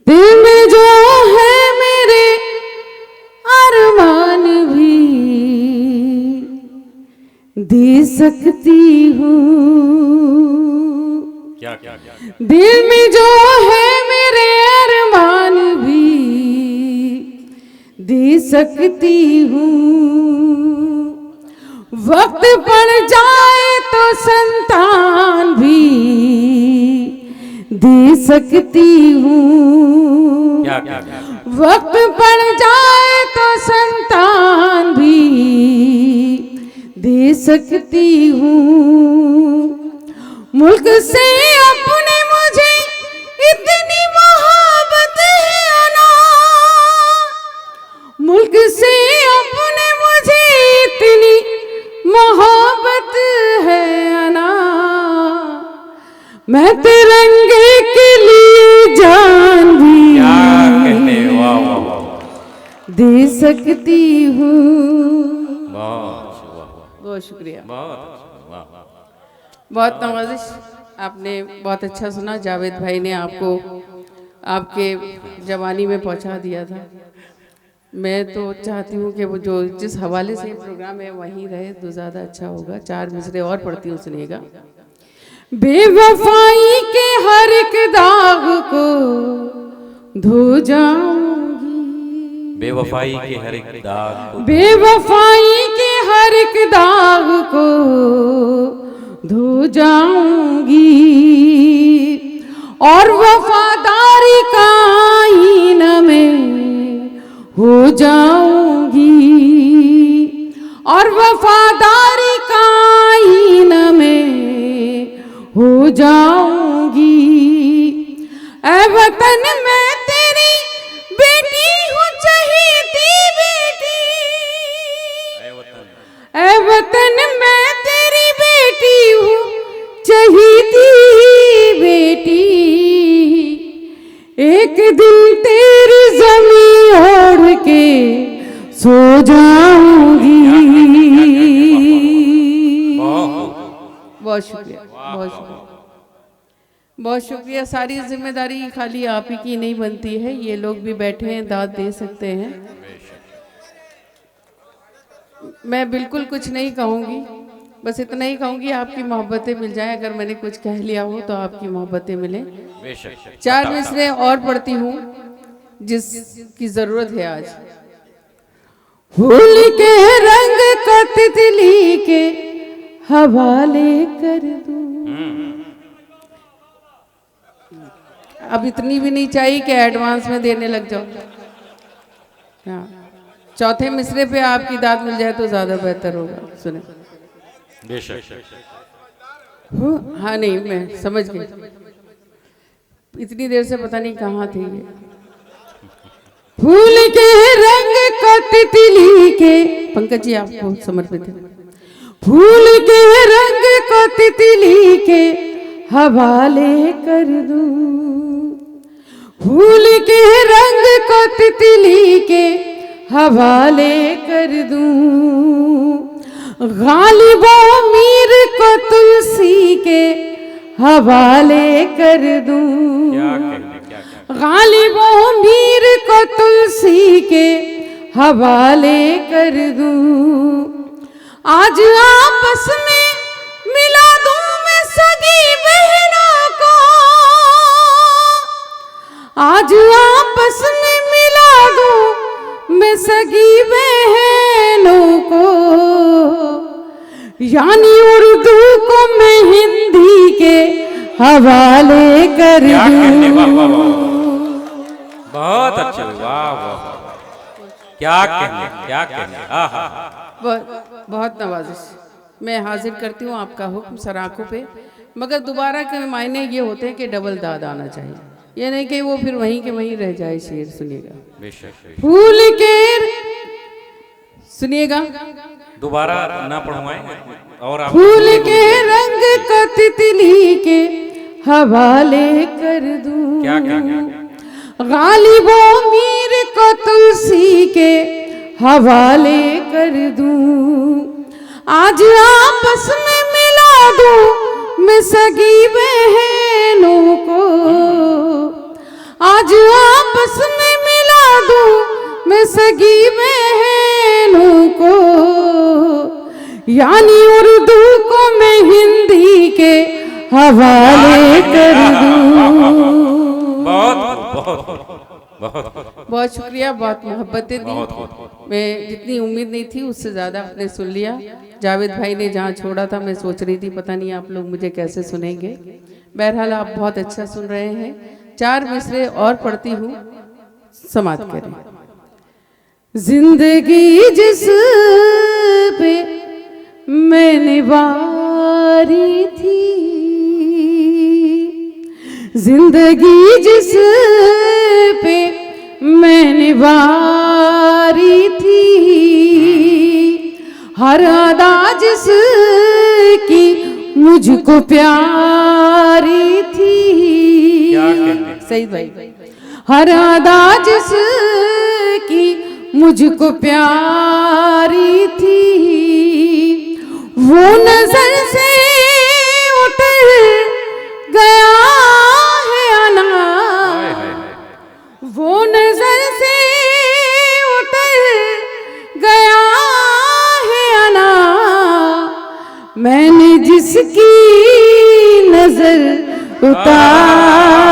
दिल में जो है मेरे अरमान भी दे सकती हूँ। दिल में जो है मेरे अरमान भी दे सकती हूँ। वक्त पड़ जाए तो संतान भी दे सकती हूँ। वक्त पड़ जाए तो संतान भी दे सकती हूँ। मुल्क से अपने मुझे इतनी मोहब्बत है ना, मुल्क से अपने मुझे इतनी मोहब्बत है ना, मैं तिरंगे के लिए जान भी दे सकती हूँ। बहुत शुक्रिया, बहुत नवाजिश। आपने बहुत अच्छा सुना। जावेद भाई ने आपको आपके जवानी में पहुंचा दिया था। मैं तो चाहती हूँ कि वो जो जिस हवाले से प्रोग्राम है वहीं रहे तो ज़्यादा अच्छा होगा। 4 मिसरे और पढ़ती हूँ, सुनिएगा। बेवफाई के हर एक दाग को धो जाऊंगी, बेवफाई के हर एक दाग, बेवफाई के हर एक दाग को धो जाऊंगी, और वफादारी का आईना में हो जाऊंगी, और वफादारी का आईना में हो जाऊंगी। ऐ वतन मैं तेरी बेटी हूँ, चहेती बेटी, ऐ वतन मैं तेरी बेटी हूँ, चहेती बेटी। एक दिन तेरी ज़मीं ओढ़ के सो जाऊंगी। बहुत शुक्रिया, बहुत शुक्रिया, बहुत शुक्रिया। सारी जिम्मेदारी खाली आप ही की नहीं बनती है, ये लोग भी बैठे हैं, दाद दे सकते हैं। मैं बिल्कुल कुछ नहीं कहूँगी, बस इतना ही कहूँगी आपकी मोहब्बतें मिल जाएं। अगर मैंने कुछ कह लिया हो तो आपकी मोहब्बतें मिलें। 4 मिसरे और पढ़ती हूँ जिसकी ज़रूरत है आज। फूल के रंग को तितली के हवाले कर दूं। अब इतनी भी नहीं चाहिए कि एडवांस में देने लग जाओ। हाँ, चौथे मिसरे पे आपकी दाद मिल जाए तो ज्यादा बेहतर होगा। सुने, हाँ नहीं, मैं समझ गई। इतनी देर से पता नहीं कहाँ थी ये। फूल के रंग को तितली के, पंकज जी आपको समर्पित है। फूल के रंग को तितली के हवाले कर दूं, फूल के रंग को तितली के हवाले कर दूं, गालिबो मीर को तुलसी के हवाले कर दूं, गालिबो मीर को तुलसी के हवाले कर दूं। आज आपस में मिला दूं मैं सगी बहनों को, आज आपस में मिला दूं मैं सगी बहनों को, यानी उर्दू को मैं हिंदी के हवाले कर दूं। बहुत अच्छे, वाह वाह, क्या कहने, क्या कहने। बहुत नवाजिश। मैं हाजिर करती हूँ आपका हुक्म सर आंखों पे, मगर दोबारा के मायने ये होते हैं कि डबल दाद आना चाहिए, ये नहीं कि वो फिर वहीं के वहीं रह जाए शेर। सुनिएगा, फूल के, सुनिएगा, दोबारा ना पढ़वाएं और आप फूल के रंग को तितली के हवाले कर दूं, क्या क्या, गालिबो मीर को तुलसी के हवाले कर दूं, आज आपस में मिला दूं मैं सगी बहनों को, आज आप सगी बहनों को, यानी उर्दू को मैं हिंदी के हवाले कर दूं। बहुत बहुत बहुत बहुत शुक्रिया, बहुत मोहब्बतें दी। मैं जितनी उम्मीद नहीं थी उससे ज़्यादा आपने सुन लिया। जावेद भाई ने जहाँ छोड़ा था मैं सोच रही थी पता नहीं आप लोग मुझे कैसे सुनेंगे। बहरहाल आप बहुत अच्छा सुन रहे हैं। 4 मिसरे और पढ़ती हूँ, समाप्त करें। जिंदगी जिस पे मैंने वारी थी, जिंदगी जिस पे मैंने वारी थी, हर अदा जिसकी मुझको प्यारी थी। क्या कहने? सही भाई, हर अदा जिसकी मुझको प्यारी थी, वो नजर से उतर गया है अना, वो नजर से उतर गया है अना, मैंने जिसकी नजर उतार